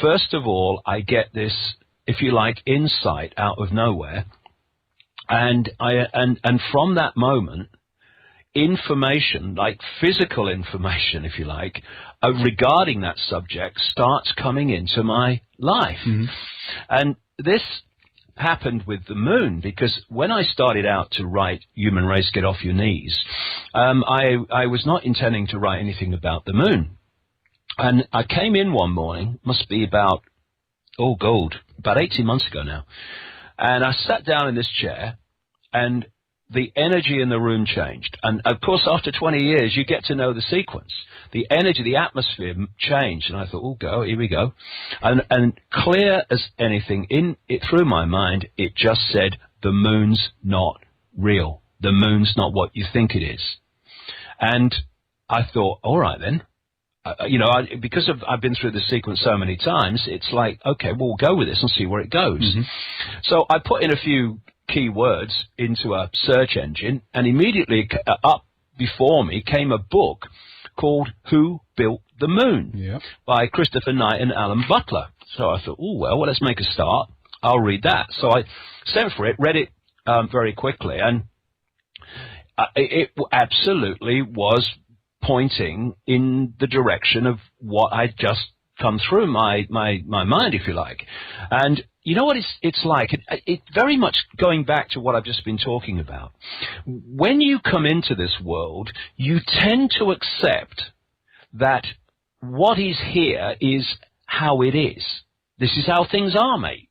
first of all, I get this, if you like, insight out of nowhere. And from that moment, information, like physical information, if you like, regarding that subject starts coming into my life. Mm-hmm. And this happened with the moon, because when I started out to write Human Race, Get Off Your Knees, I was not intending to write anything about the moon. And I came in one morning, must be about 18 months ago now, and I sat down in this chair, and the energy in the room changed. And, of course, after 20 years, you get to know the sequence. The energy, the atmosphere changed. And I thought, here we go. And clear as anything, through my mind, it just said, the moon's not real. The moon's not what you think it is. And I thought, all right then. Because I've been through this sequence so many times, it's like, okay, we'll go with this and see where it goes. Mm-hmm. So I put in a few key words into a search engine, and immediately up before me came a book called Who Built the Moon by Christopher Knight and Alan Butler. So I thought, let's make a start. I'll read that. So I sent for it, read it very quickly, and it absolutely was pointing in the direction of what I'd just come through my mind, if you like. And you know what it's like? It very much going back to what I've just been talking about. When you come into this world, you tend to accept that what is here is how it is. This is how things are, mate.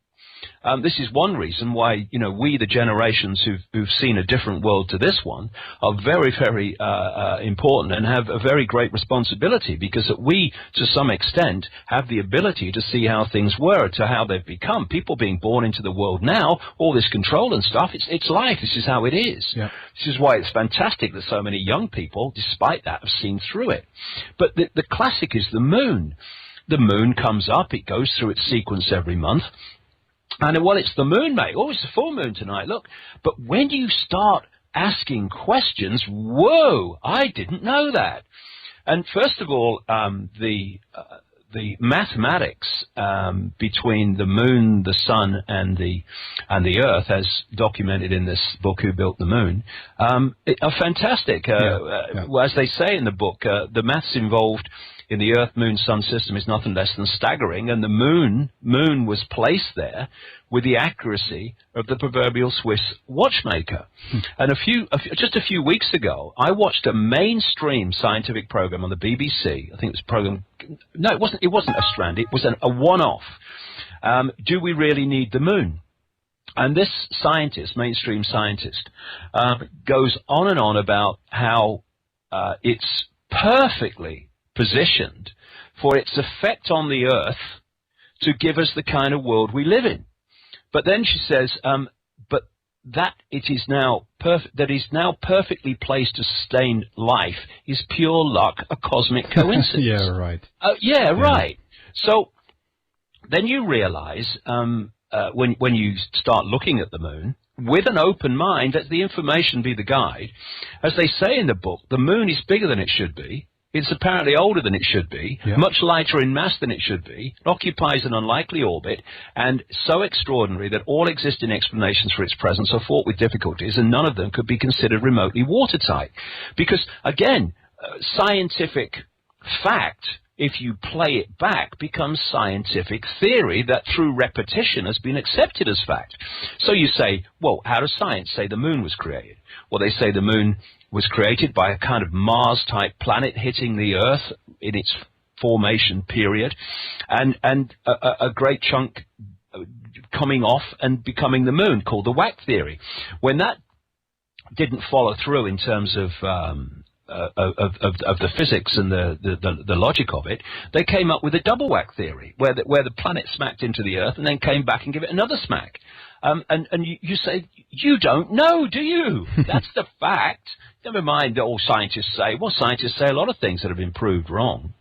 This is one reason why, we, the generations who've seen a different world to this one, are very, very important and have a very great responsibility, because we, to some extent, have the ability to see how things were, to how they've become. People being born into the world now, all this control and stuff, it's life. This is how it is. Yeah. This is why it's fantastic that so many young people, despite that, have seen through it. But the classic is the moon. The moon comes up, it goes through its sequence every month. And, it's the moon, mate. It's the full moon tonight, look. But when you start asking questions, whoa, I didn't know that. And first of all, the mathematics between the moon, the sun, and the Earth, as documented in this book, Who Built the Moon, are fantastic. As they say in the book, the maths involved in the Earth-Moon-Sun system is nothing less than staggering, and the moon was placed there with the accuracy of the proverbial Swiss watchmaker. And just a few weeks ago, I watched a mainstream scientific program on the BBC. I think it was a program. No, it wasn't. It wasn't a strand. It was a one-off. Do we really need the moon? And this scientist, mainstream scientist, goes on and on about how it's perfectly positioned for its effect on the Earth to give us the kind of world we live in. But then she says, but that it is now perfectly placed to sustain life is pure luck, a cosmic coincidence. Yeah, right. Right. So then you realize when you start looking at the moon, with an open mind, let the information be the guide. As they say in the book, the moon is bigger than it should be. It's apparently older than it should be, much lighter in mass than it should be. It occupies an unlikely orbit, and so extraordinary that all existing explanations for its presence are fraught with difficulties, and none of them could be considered remotely watertight. Because, again, scientific fact, if you play it back, becomes scientific theory that through repetition has been accepted as fact. So you say, well, how does science say the moon was created? Well, they say the moon was created by a kind of Mars-type planet hitting the Earth in its formation period, and a great chunk coming off and becoming the moon, called the Wack theory. When that didn't follow through in terms of the physics and the logic of it, they came up with a double Wack theory, where the planet smacked into the Earth and then came back and gave it another smack. And you say, you don't know, do you? That's the fact. Never mind all scientists say. Well, scientists say a lot of things that have been proved wrong.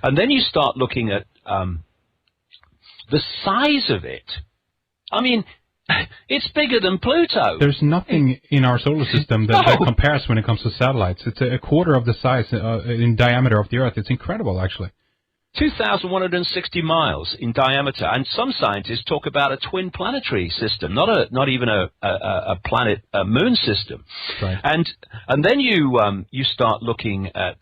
And then you start looking at the size of it. I mean, it's bigger than Pluto. There's nothing in our solar system that compares when it comes to satellites. It's a quarter of the size in diameter of the Earth. It's incredible, actually. 2,160 miles in diameter, and some scientists talk about a twin planetary system, not even a planet moon system. Right. And then you start looking at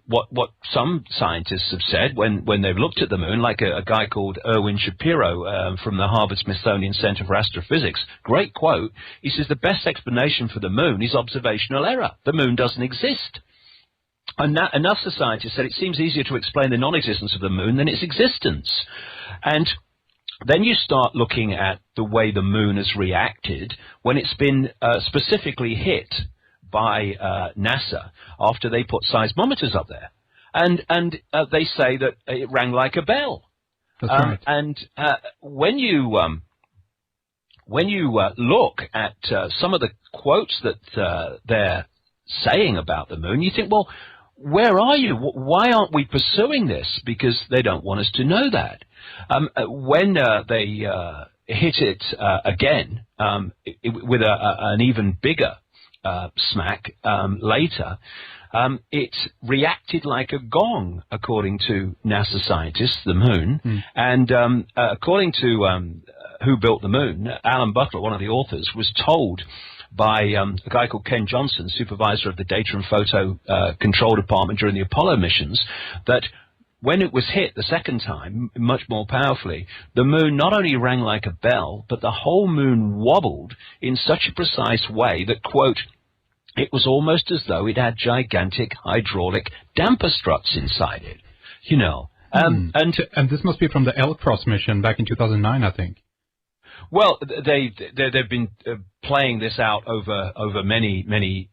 what some scientists have said when they've looked at the moon, like a guy called Erwin Shapiro from the Harvard-Smithsonian Center for Astrophysics. Great quote. He says the best explanation for the moon is observational error. The moon doesn't exist. And enough scientists said it seems easier to explain the non-existence of the moon than its existence. And then you start looking at the way the moon has reacted when it's been specifically hit by NASA after they put seismometers up there. And they say that it rang like a bell. That's right. And when you look at some of the quotes that they're saying about the moon, you think, well, where are you? Why aren't we pursuing this? Because they don't want us to know that. When they hit it again with an even bigger smack later, it reacted like a gong, according to NASA scientists, the moon. And according to Who Built the Moon, Alan Butler, one of the authors, was told by a guy called Ken Johnson, supervisor of the Data and Photo Control Department during the Apollo missions, that when it was hit the second time, much more powerfully, the moon not only rang like a bell, but the whole moon wobbled in such a precise way that, quote, it was almost as though it had gigantic hydraulic damper struts inside it, you know. And this must be from the L-Cross mission back in 2009, I think. Well, they've been playing this out over many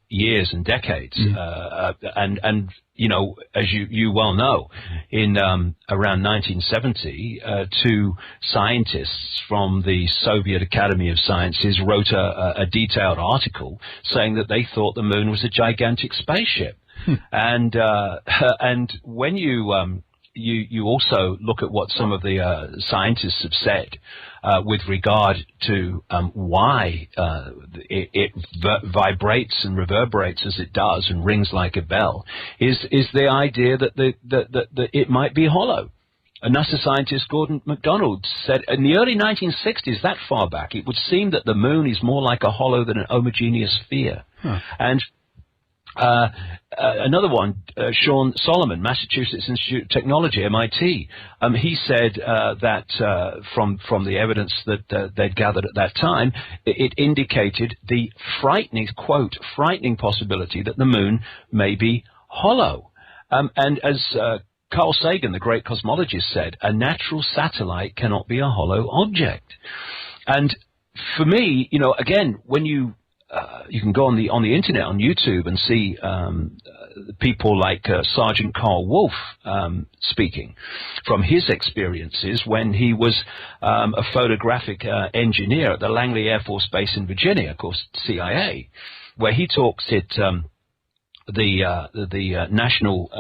years and decades, and you know, as you well know, in around 1970, two scientists from the Soviet Academy of Sciences wrote a detailed article saying that they thought the moon was a gigantic spaceship, and when you also look at what some of the scientists have said with regard to why it vibrates and reverberates as it does and rings like a bell, is the idea that that it might be hollow. A NASA scientist, Gordon MacDonald, said in the early 1960s, that far back, it would seem that the moon is more like a hollow than an homogeneous sphere. And another one, Sean Solomon, Massachusetts Institute of Technology, MIT, he said that from the evidence that they'd gathered at that time, it indicated the frightening, quote, frightening possibility that the moon may be hollow. And as Carl Sagan, the great cosmologist, said, a natural satellite cannot be a hollow object. And for me, you know, again, when you can go on the internet, on YouTube, and see people like Sergeant Carl Wolf speaking from his experiences when he was a photographic engineer at the Langley Air Force Base in Virginia, of course, CIA, where he talks at the National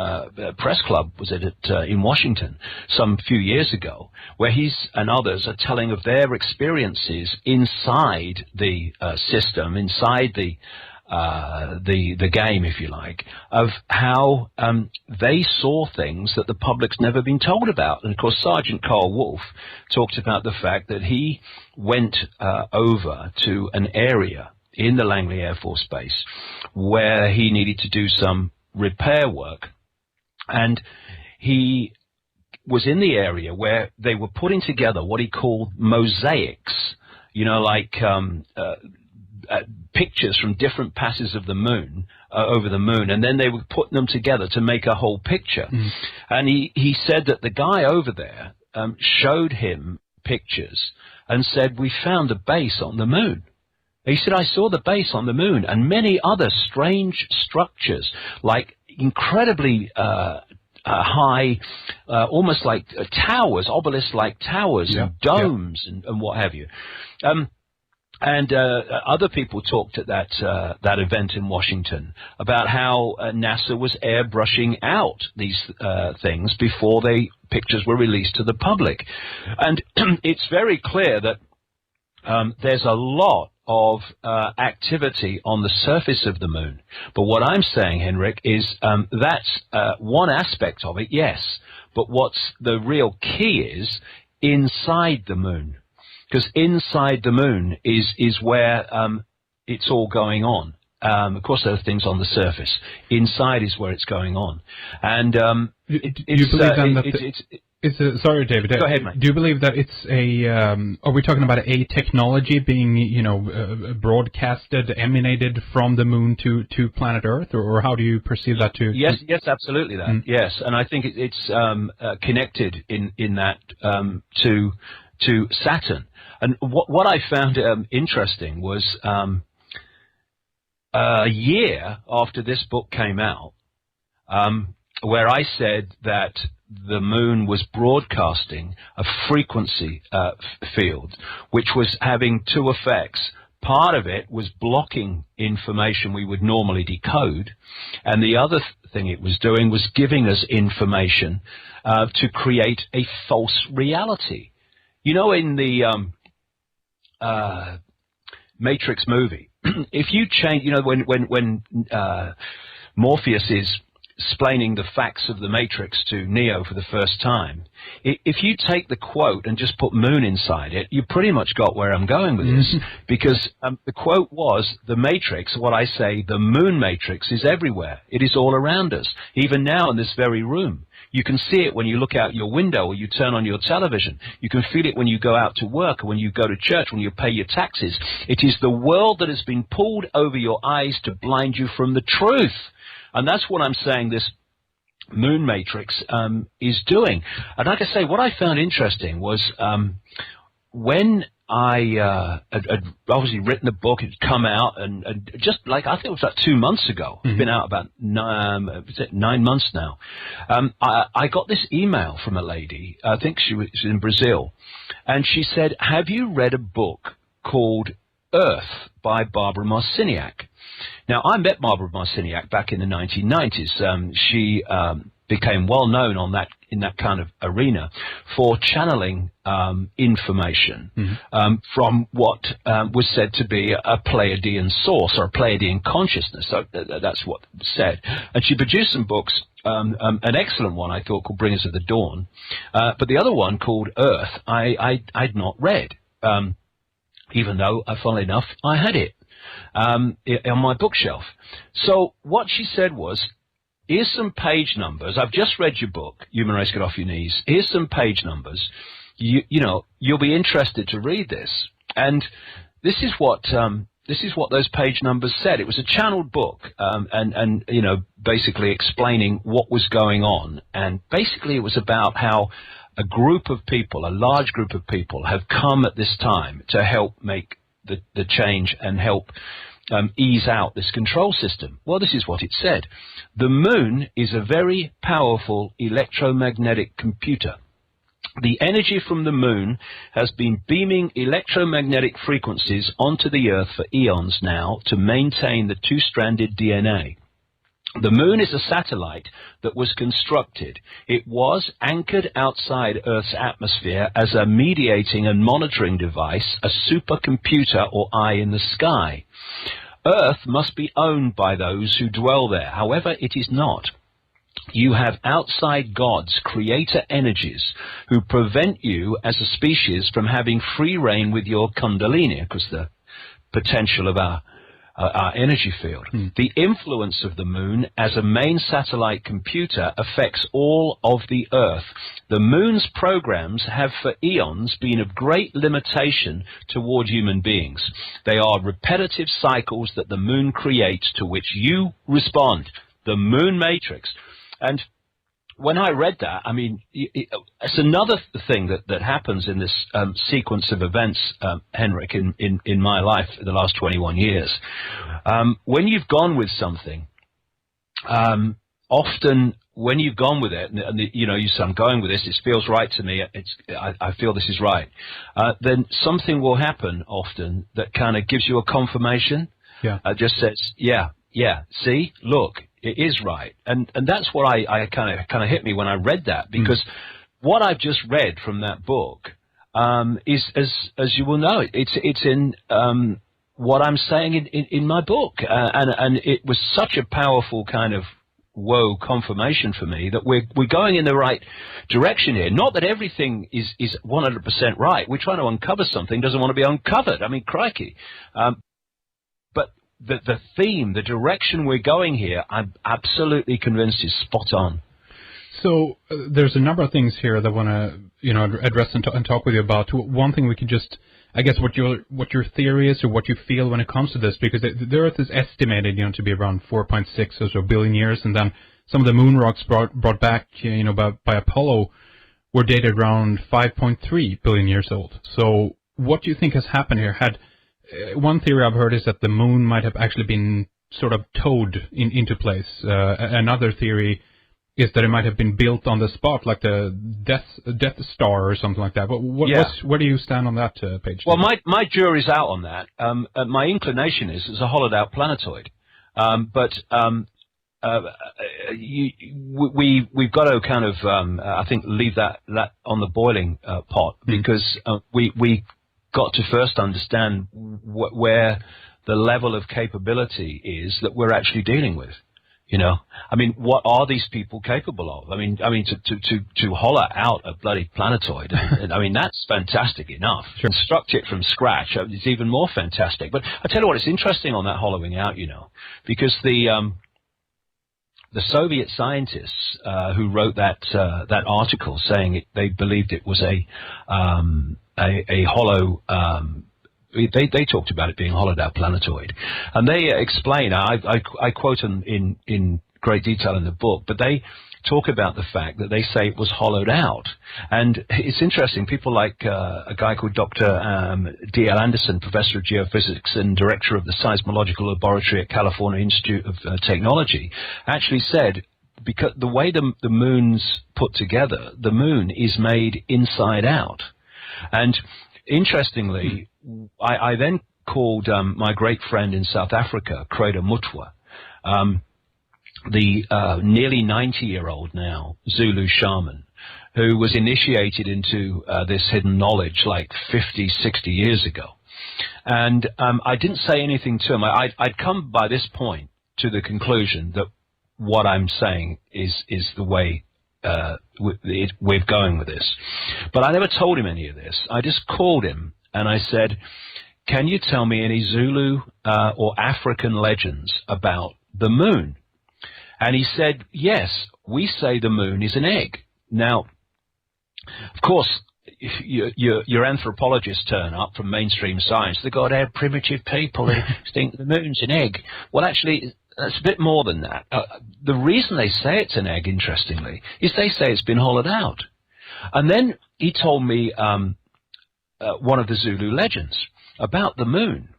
Press Club, was it in Washington some few years ago, where he's and others are telling of their experiences inside the system, inside the game, if you like, of how they saw things that the public's never been told about. And of course, Sergeant Carl Wolf talked about the fact that he went over to an area in the Langley Air Force Base where he needed to do some repair work. And he was in the area where they were putting together what he called mosaics, you know, like pictures from different passes of the moon, over the moon, and then they were putting them together to make a whole picture. And he said that the guy over there showed him pictures and said, we found a base on the moon. He said, I saw the base on the moon and many other strange structures, like incredibly high, almost like towers, obelisk-like towers, and domes, and what have you. And other people talked at that event in Washington about how NASA was airbrushing out these things before pictures were released to the public. And it's very clear that there's a lot of activity on the surface of the moon. But what I'm saying, Henrik, is that's one aspect of it, yes. But what's the real key is inside the moon. Because inside the moon is where it's all going on. Of course, there are things on the surface. Inside is where it's going on. And do you believe then that sorry, David. Go ahead, mate. Do you believe that it's are we talking about a technology being, broadcasted, emanated from the moon to planet Earth, or how do you perceive that to? Yes, absolutely that. Yes, and I think it's connected in that to Saturn. And what I found interesting was a year after this book came out, where I said that the moon was broadcasting a frequency field, which was having two effects. Part of it was blocking information we would normally decode, and the other thing it was doing was giving us information to create a false reality. You know, in the Matrix movie, if you change, when Morpheus is explaining the facts of the Matrix to Neo for the first time, if you take the quote and just put moon inside it, you pretty much got where I'm going with this. Because the quote was, the Matrix, what I say, the moon matrix is everywhere. It is all around us, even now in this very room. You can see it when you look out your window or you turn on your television. You can feel it when you go out to work or when you go to church, when you pay your taxes. It is the world that has been pulled over your eyes to blind you from the truth. And that's what I'm saying this moon matrix is doing. And like I say, what I found interesting was when I had obviously written the book, it had come out, and just like, I think it was like 2 months ago. It's been out about 9 months now. I got this email from a lady, I think she was in Brazil, and she said, have you read a book called Earth by Barbara Marciniak? Now, I met Barbara Marciniak back in the 1990s. She became well known in that kind of arena for channeling information from what was said to be a Pleiadian source or a Pleiadian consciousness. So that's what was said. And she produced some books, an excellent one I thought called Bringers of the Dawn, but the other one called Earth I'd not read, even though, funnily enough, I had it on my bookshelf. So what she said was, here's some page numbers. I've just read your book, Human Race Get Off Your Knees. Here's some page numbers. You'll be interested to read this. And this is what those page numbers said. It was a channeled book, and basically explaining what was going on. And basically it was about how a group of people, a large group of people, have come at this time to help make the change and help ease out this control system. Well, this is what it said. The moon is a very powerful electromagnetic computer. The energy from the moon has been beaming electromagnetic frequencies onto the Earth for eons now to maintain the two-stranded DNA. The moon is a satellite that was constructed. It was anchored outside Earth's atmosphere as a mediating and monitoring device, a supercomputer or eye in the sky. Earth must be owned by those who dwell there. However, it is not. You have outside gods, creator energies, who prevent you as a species from having free reign with your kundalini, because the potential of our energy field. The influence of the moon as a main satellite computer affects all of the Earth. The moon's programs have for eons been of great limitation toward human beings. They are repetitive cycles that the moon creates to which you respond. The moon matrix. And when I read that, I mean, it's another thing that happens in this sequence of events, Henrik, in my life the last 21 years. When you've gone with something, often when you've gone with it, and you say, I'm going with this, it feels right to me, I feel this is right, then something will happen often that kind of gives you a confirmation. Yeah. Just says, yeah, see, look. It is right, and that's what I kind of hit me when I read that, because what I've just read from that book is, as you will know, it's in what I'm saying in my book. And it was such a powerful kind of confirmation for me that we're going in the right direction here. Not that everything is 100% right. We're trying to uncover something doesn't want to be uncovered. I mean, crikey. But the theme, the direction we're going here, I'm absolutely convinced is spot on. So there's a number of things here that I want to address and talk with you about. One thing we could just, I guess, what your theory is or what you feel when it comes to this, because the Earth is estimated to be around 4.6 or so billion years, and then some of the moon rocks brought back by Apollo were dated around 5.3 billion years old. So what do you think has happened here? One theory I've heard is that the moon might have actually been sort of towed into place. Another theory is that it might have been built on the spot, like the Death Star or something like that. But where do you stand on that page? Well, my jury's out on that. My inclination is it's a hollowed-out planetoid. We've got to kind of, I think, leave that on the boiling pot, because we got to first understand where the level of capability is that we're actually dealing with. I mean, what are these people capable of? I mean, to hollow out a bloody planetoid, I mean, that's fantastic enough. Sure. Construct it from scratch is even more fantastic. But I tell you what, it's interesting on that hollowing out, because the Soviet scientists who wrote that article saying they believed it was a hollow. They talked about it being a hollowed-out planetoid, and they explain. I quote them in great detail in the book, but they talk about the fact that they say it was hollowed out. And it's interesting. People like a guy called Dr. D.L. Anderson, professor of geophysics and director of the Seismological Laboratory at California Institute of Technology, actually said, because the way the moon's put together, the moon is made inside out. And interestingly, I then called my great friend in South Africa, Creda Mutwa, the nearly 90-year-old now Zulu shaman, who was initiated into this hidden knowledge like 50, 60 years ago. And I didn't say anything to him. I'd come by this point to the conclusion that what I'm saying is the way we're going with this. But I never told him any of this. I just called him and I said, can you tell me any Zulu or African legends about the moon? And he said, yes, we say the moon is an egg. Now, of course, if your anthropologists turn up from mainstream science. They go, they're primitive people. They think the moon's an egg. Well, actually, that's a bit more than that. The reason they say it's an egg, interestingly, is they say it's been hollowed out. And then he told me one of the Zulu legends about the moon.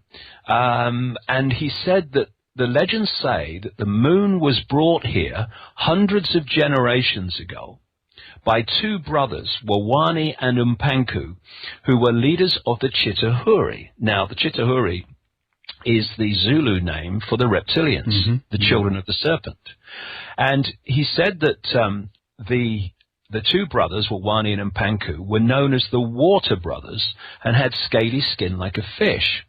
And he said that the legends say that the moon was brought here hundreds of generations ago by two brothers, Wawani and Umpanku, who were leaders of the Chitahuri. Now, the Chitahuri is the Zulu name for the reptilians, the children of the serpent. And he said that the two brothers, Wawani and Umpanku, were known as the Water Brothers and had scaly skin like a fish.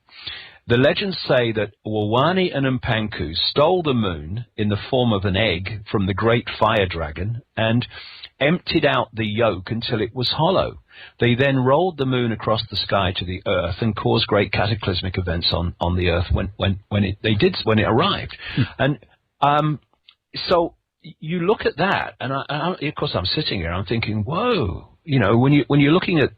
The legends say that Wawani and Umpanku stole the moon in the form of an egg from the great fire dragon and emptied out the yolk until it was hollow. They then rolled the moon across the sky to the earth and caused great cataclysmic events on the earth when it arrived. And so you look at that, and of course I'm sitting here, I'm thinking, whoa, when you're looking at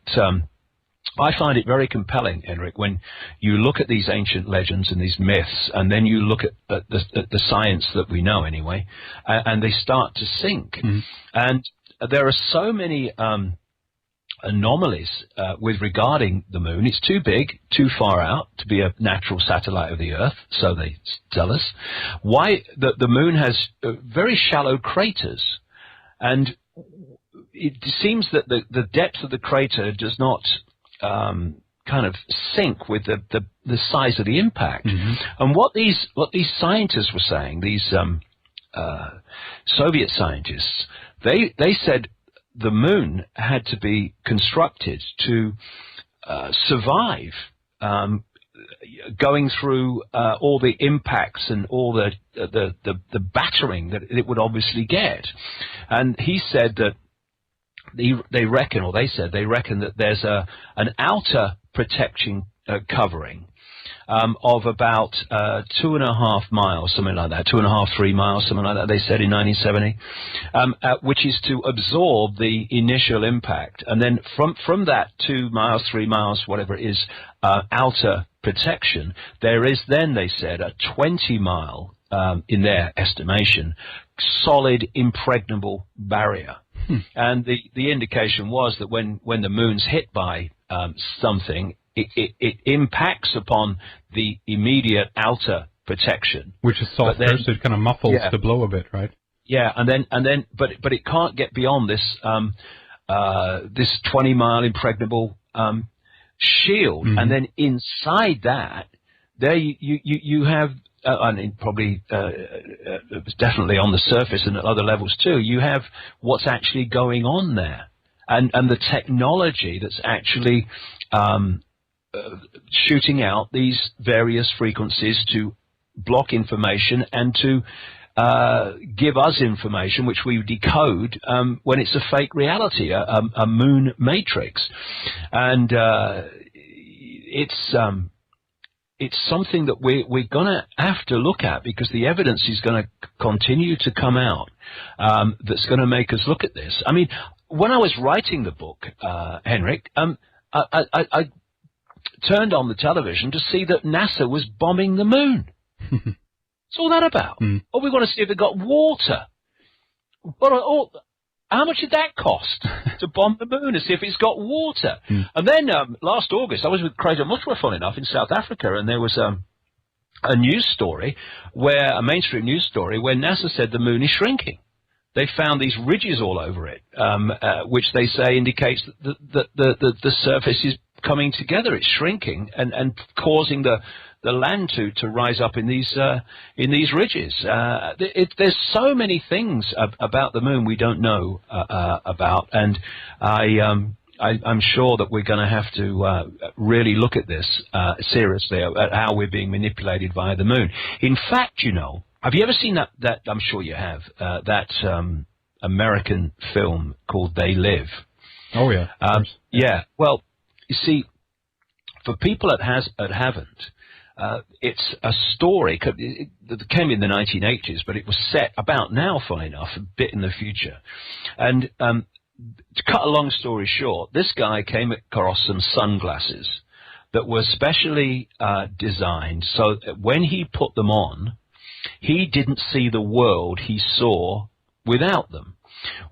I find it very compelling, Henrik, when you look at these ancient legends and these myths, and then you look at the science that we know anyway, and they start to sync. And there are so many anomalies with regarding the moon. It's too big, too far out to be a natural satellite of the Earth, so they tell us. Why the moon has very shallow craters, and it seems that the depth of the crater does not kind of sync with the size of the impact. And what these scientists were saying, these Soviet scientists, they said the moon had to be constructed to survive going through all the impacts and all the battering that it would obviously get. And he said that they reckon that there's an outer protection covering of about 2.5 miles, something like that, 2.5, 3 miles, something like that, they said in 1970, which is to absorb the initial impact. And then from that 2 miles, 3 miles, whatever it is, outer protection, there is then, they said, a 20-mile, in their estimation, solid, impregnable barrier. And the indication was that when the moon's hit by something, it impacts upon the immediate outer protection, which is softer, so it kind of muffles the blow a bit, right? Yeah, but it can't get beyond this 20-mile impregnable shield, and then inside that, there you have. And probably it was definitely on the surface and at other levels too. You have what's actually going on there, and the technology that's actually shooting out these various frequencies to block information and to give us information which we decode when it's a fake reality, a moon matrix, and it's something that we're going to have to look at, because the evidence is going to continue to come out that's going to make us look at this. I mean, when I was writing the book, Henrik, I turned on the television to see that NASA was bombing the moon. What's all that about? Oh, we want to see if it got water. How much did that cost to bomb the moon and see if it's got water? And then last August, I was with Craig Mushra, funny enough, in South Africa, and there was a news story, a mainstream news story, where NASA said the moon is shrinking. They found these ridges all over it, which they say indicates that the surface is coming together. It's shrinking and causing the land to rise up in these ridges. There's so many things about the moon we don't know about, and I'm sure that we're going to have to really look at this seriously, at how we're being manipulated via the moon. In fact, have you ever seen that I'm sure you have, that American film called They Live? Oh, yeah. Yeah. Well, you see, for people that haven't, it's a story that came in the 1980s, but it was set about now, funnily enough, a bit in the future. And to cut a long story short, this guy came across some sunglasses that were specially designed so that when he put them on, he didn't see the world he saw without them.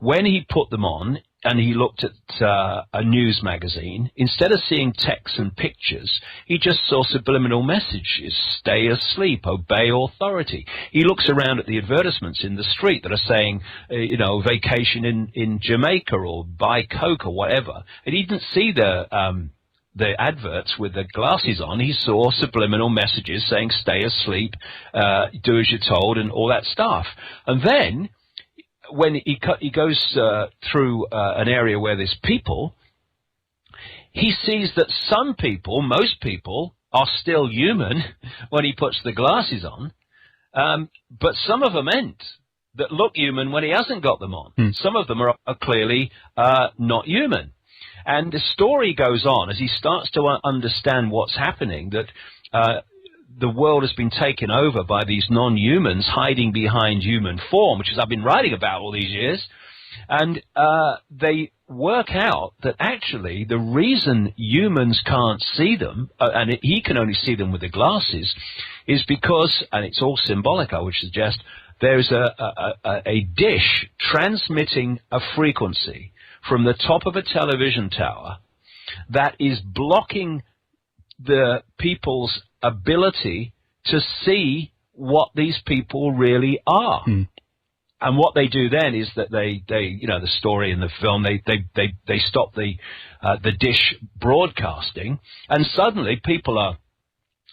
When he put them on and he looked at a news magazine, instead of seeing text and pictures, he just saw subliminal messages: stay asleep, obey authority. He looks around at the advertisements in the street that are saying, vacation in Jamaica or buy Coke or whatever, and he didn't see the adverts with the glasses on. He saw subliminal messages saying stay asleep, do as you're told, and all that stuff. And then when he goes through an area where there's people, he sees that some people, most people, are still human when he puts the glasses on, but some of them ain't, that look human when he hasn't got them on. Some of them are clearly not human. And the story goes on as he starts to understand what's happening, that the world has been taken over by these non-humans hiding behind human form, which is I've been writing about all these years. And they work out that actually the reason humans can't see them, and he can only see them with the glasses, is because, and it's all symbolic, I would suggest, there's a dish transmitting a frequency from the top of a television tower that is blocking the people's ability to see what these people really are. And what they do then is that they the story in the film, they stop the dish broadcasting, and suddenly people are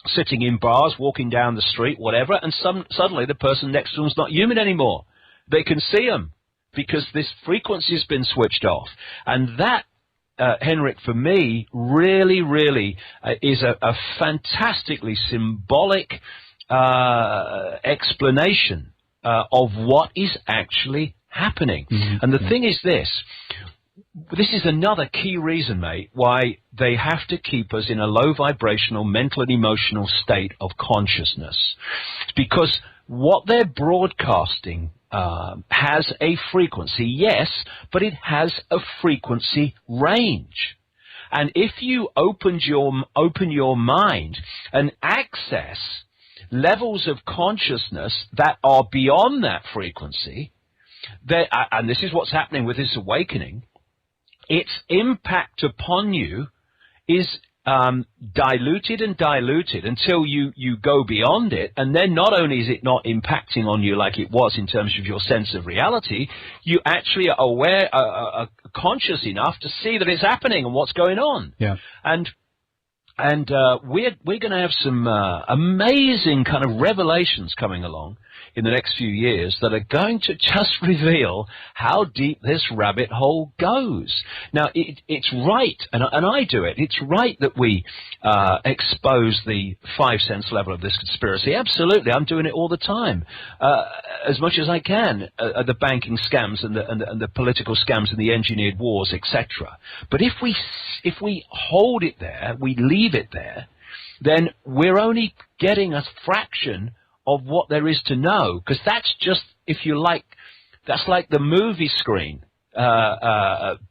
sitting in bars, walking down the street, whatever, and suddenly the person next to them's not human anymore. They can see them because this frequency has been switched off, and that Henrik, for me, really is a fantastically symbolic explanation of what is actually happening. Mm-hmm. And the thing is this is another key reason, mate, why they have to keep us in a low vibrational mental and emotional state of consciousness. It's because what they're broadcasting has a frequency, yes, but it has a frequency range. And if you open your mind and access levels of consciousness that are beyond that frequency, and this is what's happening with this awakening, its impact upon you is diluted and diluted until you go beyond it. And then not only is it not impacting on you like it was in terms of your sense of reality, you actually are aware, conscious enough to see that it's happening and what's going on. Yeah. And we're going to have some amazing kind of revelations coming along in the next few years that are going to just reveal how deep this rabbit hole goes. Now, it's right, and I do it, it's right that we expose the 5 sense level of this conspiracy. Absolutely, I'm doing it all the time, as much as I can, the banking scams and the political scams and the engineered wars, etc. But if we hold it there, we leave it there, then we're only getting a fraction of what there is to know, because that's just, if you like, that's like the movie screen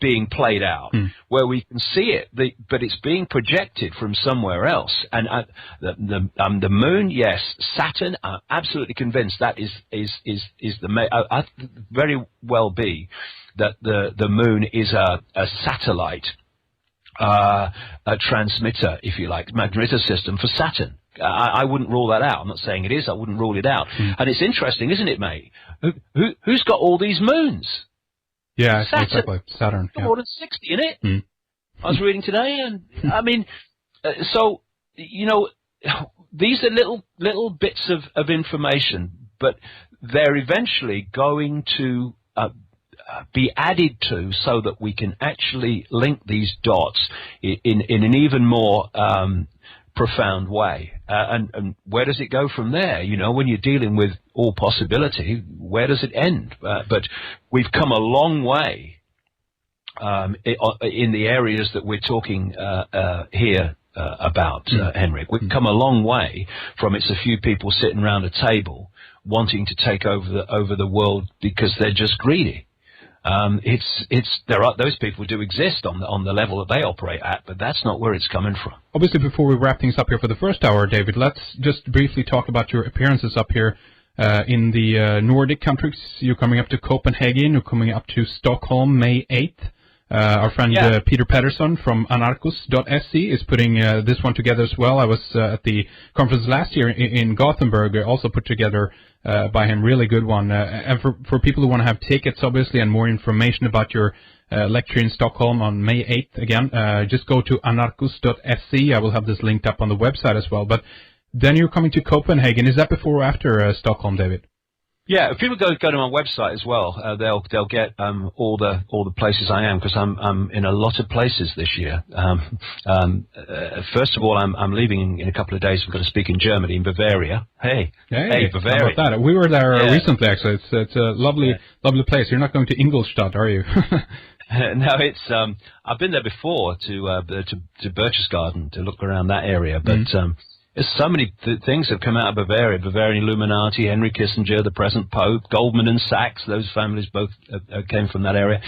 being played out, where we can see it, but it's being projected from somewhere else. And the moon, yes, Saturn, I'm absolutely convinced that is the very well be that the moon is a satellite, a transmitter, if you like, magnetic system for Saturn. I wouldn't rule that out. I'm not saying it is. I wouldn't rule it out. And it's interesting, isn't it, mate? Who's got all these moons? Yeah, Saturn. exactly. Saturn. Yeah. More than 60 in it. I was reading today, and I mean, so you know, these are little bits of information, but they're eventually going to be added to, so that we can actually link these dots in an even more profound way. And where does it go from there? You know, when you're dealing with all possibility, where does it end? But we've come a long way in the areas that we're talking here about, Henrik. We've come a long way from it's a few people sitting around a table wanting to take over the world because they're just greedy. Those people do exist on the level that they operate at, but that's not where it's coming from. Obviously, before we wrap things up here for the first hour, David, let's just briefly talk about your appearances up here in the Nordic countries. You're coming up to Copenhagen. You're coming up to Stockholm, May 8th. Our friend Peter Pettersson from anarchos.se is putting this one together as well. I was at the conference last year in Gothenburg, also put together by him. Really good one. And for people who want to have tickets, obviously, and more information about your lecture in Stockholm on May 8th, again, just go to anarchos.se. I will have this linked up on the website as well. But then you're coming to Copenhagen. Is that before or after Stockholm, David? Yeah, if people go to my website as well, they'll get all the places I am, because I'm in a lot of places this year. First of all, I'm leaving in a couple of days. We're going to speak in Germany, in Bavaria. Hey, Bavaria! How about that? We were there recently, actually. It's a lovely place. You're not going to Ingolstadt, are you? No, it's I've been there before to Berchtesgaden to look around that area, but. There's so many things that have come out of Bavaria. Bavarian Illuminati, Henry Kissinger, the present Pope, Goldman and Sachs. Those families both came from that area,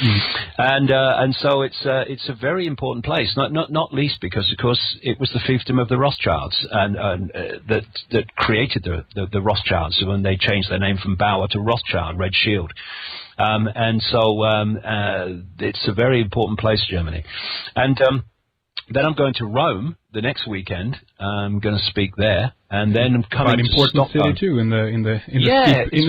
and so it's a very important place. Not least because, of course, it was the fiefdom of the Rothschilds, and that created the Rothschilds when they changed their name from Bauer to Rothschild, Red Shield. And so it's a very important place, Germany, and. Then I'm going to Rome the next weekend. I'm going to speak there, and then I'm coming to important Stockholm. city too in the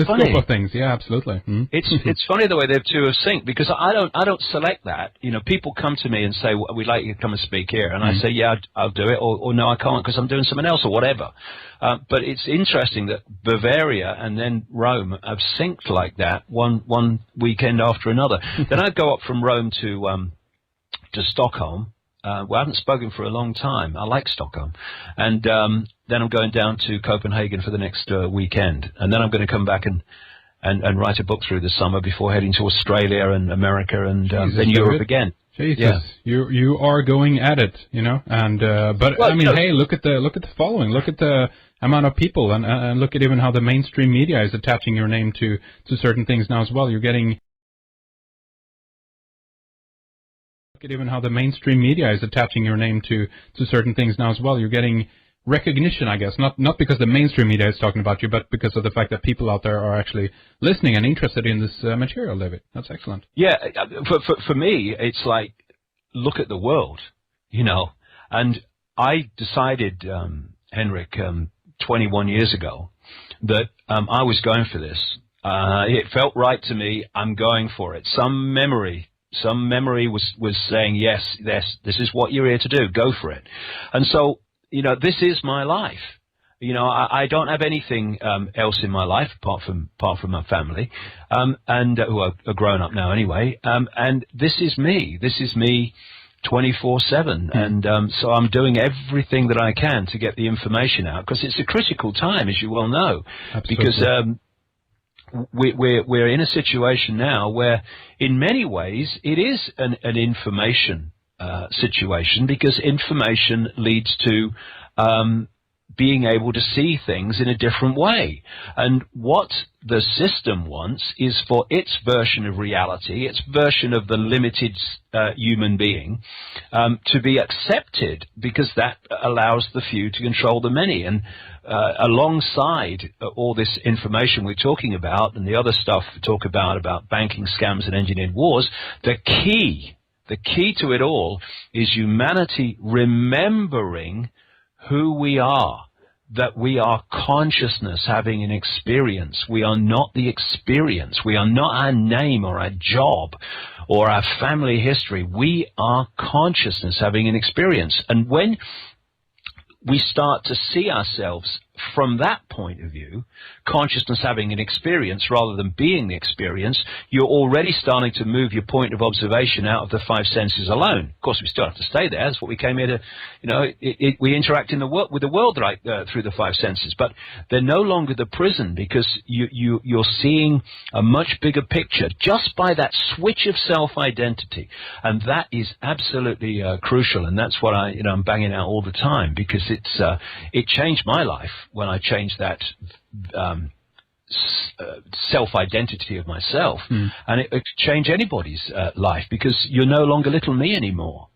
scope of things. Yeah, absolutely. It's funny the way the two are synced, because I don't select that. You know, people come to me and say, well, we'd like you to come and speak here, and I say, yeah, I'll do it, or no, I can't because I'm doing something else or whatever. But it's interesting that Bavaria and then Rome have synced like that, one weekend after another. Then I go up from Rome to Stockholm. Well, I haven't spoken for a long time. I like Stockholm. And then I'm going down to Copenhagen for the next weekend. And then I'm going to come back and write a book through the summer before heading to Australia and America and then Europe again. Jesus, you are going at it, you know. And but well, I mean, hey, look at the following. Look at the amount of people, and look at even how the mainstream media is attaching your name to certain things now as well. You're getting. Look at even how the mainstream media is attaching your name to certain things now as well. You're getting recognition, I guess, not because the mainstream media is talking about you, but because of the fact that people out there are actually listening and interested in this material, David. That's excellent. Yeah, for me, it's like, look at the world, you know. And I decided, Henrik, 21 years ago, that I was going for this. It felt right to me. I'm going for it. Some memory was saying, yes, this is what you're here to do. Go for it. And so, you know, this is my life. You know, I don't have anything else in my life apart from my family, and who are grown up now anyway. And this is me. This is me 24/7. And so I'm doing everything that I can to get the information out, because it's a critical time, as you well know. Absolutely. Because we're in a situation now where, in many ways, it is an information situation, because information leads to being able to see things in a different way. And what the system wants is for its version of reality, its version of the limited human being, to be accepted, because that allows the few to control the many. And alongside all this information we're talking about and the other stuff we talk about banking scams and engineered wars, the key to it all is humanity remembering who we are, that we are consciousness having an experience. We are not the experience. We are not our name or our job or our family history. We are consciousness having an experience. And when we start to see ourselves from that point of view, consciousness having an experience rather than being the experience, you're already starting to move your point of observation out of the five senses alone. Of course, we still have to stay there. That's what we came here to, you know, we interact in the world with the world right through the five senses, but they're no longer the prison, because you're seeing a much bigger picture just by that switch of self-identity. And that is absolutely crucial. And that's what I'm banging out all the time, because it changed my life when I changed that self-identity of myself. And it changed anybody's life, because you're no longer little me anymore.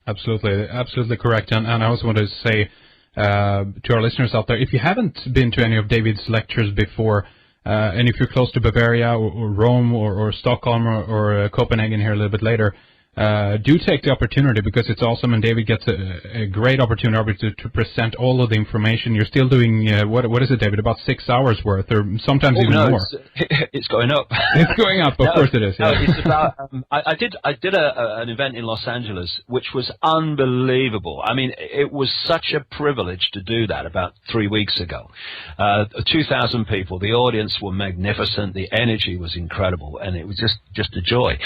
Absolutely correct. And I also want to say to our listeners out there, if you haven't been to any of David's lectures before, and if you're close to Bavaria or Rome or Stockholm or Copenhagen here a little bit later, do take the opportunity, because it's awesome, and David gets a great opportunity to present all of the information. You're still doing, what is it, David, about 6 hours worth, or sometimes even more? It's going up. It's going up, of course it is. Yeah. No, it's about, I did an event in Los Angeles, which was unbelievable. I mean, it was such a privilege to do that about 3 weeks ago. 2,000 people. The audience were magnificent. The energy was incredible, and it was just a joy.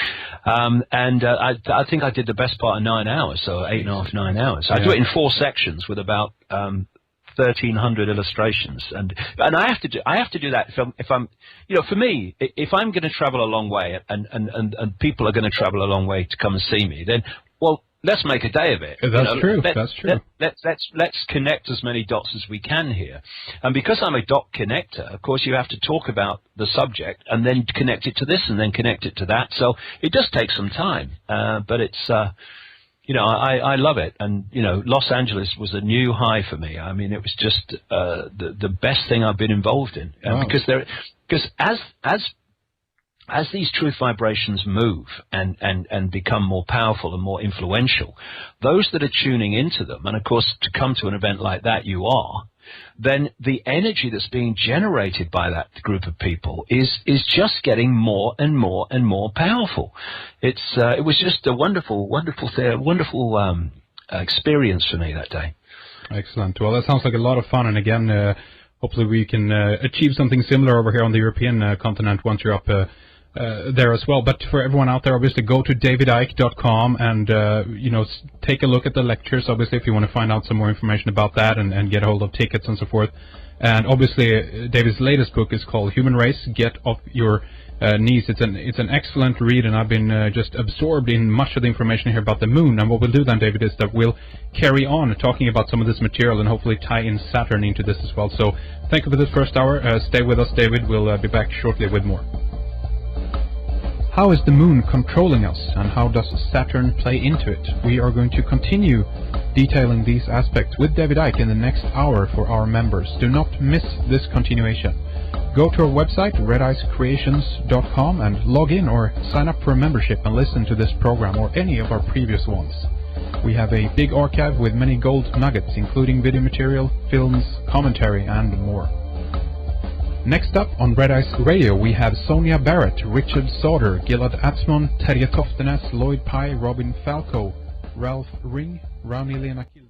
I think I did the best part of 9 hours, so 8.5, 9 hours. I do it in 4 sections with about 1,300 illustrations, and I have to do that if I'm you know, for me, if I'm going to travel a long way and people are going to travel a long way to come and see me, then, well, let's make a day of it. That's true. That's true. Let's connect as many dots as we can here. And because I'm a dot connector, of course, you have to talk about the subject and then connect it to this and then connect it to that. So it does take some time, but it's, you know, I love it. And, you know, Los Angeles was a new high for me. I mean, it was just the best thing I've been involved in. Wow. Because as these truth vibrations move and become more powerful and more influential, those that are tuning into them, and of course to come to an event like that you are, then the energy that's being generated by that group of people is just getting more and more and more powerful. It was just a wonderful experience for me that day. Excellent. Well, that sounds like a lot of fun, and again, hopefully we can achieve something similar over here on the European continent once you're up there as well. But for everyone out there, obviously go to davidicke.com and take a look at the lectures. Obviously, if you want to find out some more information about that and get a hold of tickets and so forth. And obviously, David's latest book is called Human Race: Get Off Your Knees. It's an excellent read, and I've been just absorbed in much of the information here about the moon. And what we'll do then, David, is that we'll carry on talking about some of this material and hopefully tie in Saturn into this as well. So thank you for this first hour. Stay with us, David. We'll be back shortly with more. How is the moon controlling us, and how does Saturn play into it? We are going to continue detailing these aspects with David Icke in the next hour for our members. Do not miss this continuation. Go to our website, redicecreations.com, and log in or sign up for a membership and listen to this program or any of our previous ones. We have a big archive with many gold nuggets, including video material, films, commentary, and more. Next up on Red Ice Radio, we have Sonia Barrett, Richard Sauder, Gilad Atzmon, Terje Toftenes, Lloyd Pye, Robin Falco, Ralph Ring, Rauni Lena Kiel.